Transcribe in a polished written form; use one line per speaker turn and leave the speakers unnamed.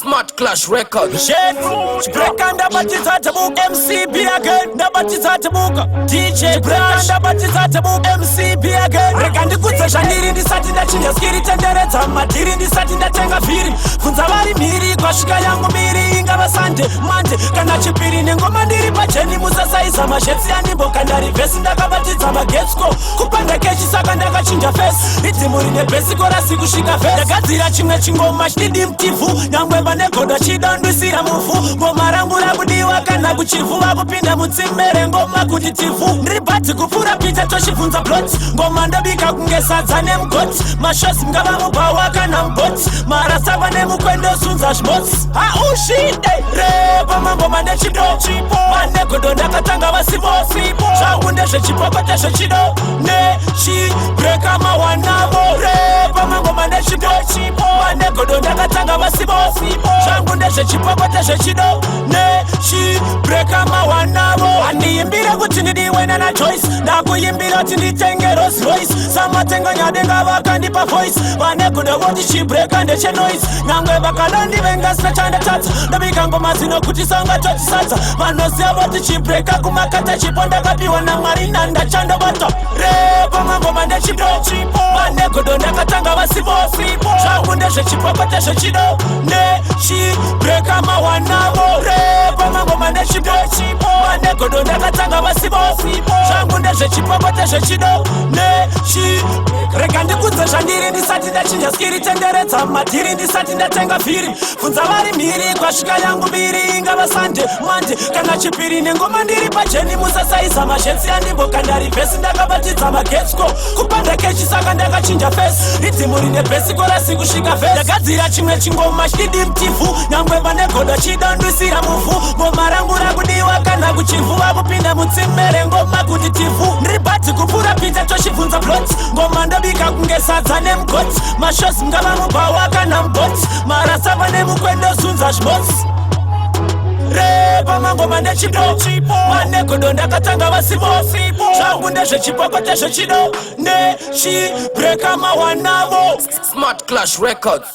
Smart Clash Records.
Shit, Breaker ndabatiza tabuka MCB again. Ndabatiza tabuka DJ Breaker ndabatiza tabuka MCB again. Reka ndikudze zvaniri ndisati ndachinja skiri tenderedza madhiri ndisati ndatenga vhiri. Kunza vari mhiri kwasvika yangu miri ingava Sunday Monday kana chipiri nengoma ndiri pajeni musasaiza mashetsi andimboka ndari vhesi ndakabatidza magetsko kupanda kechi saka ndakachinja fesi idzimuri nebhesiko rasi kusvika vhesi ndagadzira chimwe chingoma chididi mtivhu nyangwe vane godo chidandwisira muvhu ngoma rangu rakudiwa kana kuchivhuva kupinda mutsimere ngoma kuti tivhu ndiri bhadzi kupfuura pita tochibvunza plot ngoma ndobika kunge sadza nemugoti mashosi mngava mubhawa kana muboti marasava nemukwendo sunza zvimotsi haushide repa mangoma nechido manegodo ndakatanga vasipo zvangu ndezvechipoko tezvechido nechibreka mawanavo repa mangoma nechido manegodo ndakatanga vasipo zvangu ndezvechipoko tezvechido nechibreka mawanavo handiimbire kuti ndidiwe nana Joyce ndakuimbira kuti nditenge Rolls Royce samatenga nyadenga vakandipa voice vanegodo voti chibreka ndechenoise nyangwe vakadondivenga sina chandatadza ndobika ngoma zino kuti sangatotsadza vanoziva voti chibreka kumakata chipo ndakapiwa namwari nandachandobata repa mangoma ndechido manegodo ndakatanga vasipo zvangu ndezvechipoko tezvechido nechibreka mawanavo repa mangoma ndechido manegodo ndakatanga vasipo zvangu ndezvechipoko tezvechido reka ndikudze zvandiri ndisati ndachinja skiri tenderedza madhiri ndisati ndatenga vhiri kunza vari mhiri kwasvika yangu mbiri ingava Sunday Monday kana chipiri nengoma ndiri pajeni musasaiza mashetsi andimboka ndari vhesi ndakabatidza magetsko kupanda kechi saka ndakachinja fesi ridzimuri nebhesiko rasi kusvika vhesi ndagadzira chimwe chingoma chididi mtivhu nyangwe vane godo chidandwisira muvhu ngoma rangu rakudiwa kana kuchivhuva kupinda mutsimere ngoma kuti tivhu ndiri bhadzi kupfuura pita tochibvunza plot ngoma ndobika kunge sadza nemugoti mashosi mngava mubhawa kana muboti marasava nemukwendo sunza zvimotsi repa mangoma nechido manegodo ndakatanga vasipo zvangu ndezvechipoko tezvechido nechibreka mawanavo.
Smart Clash Records.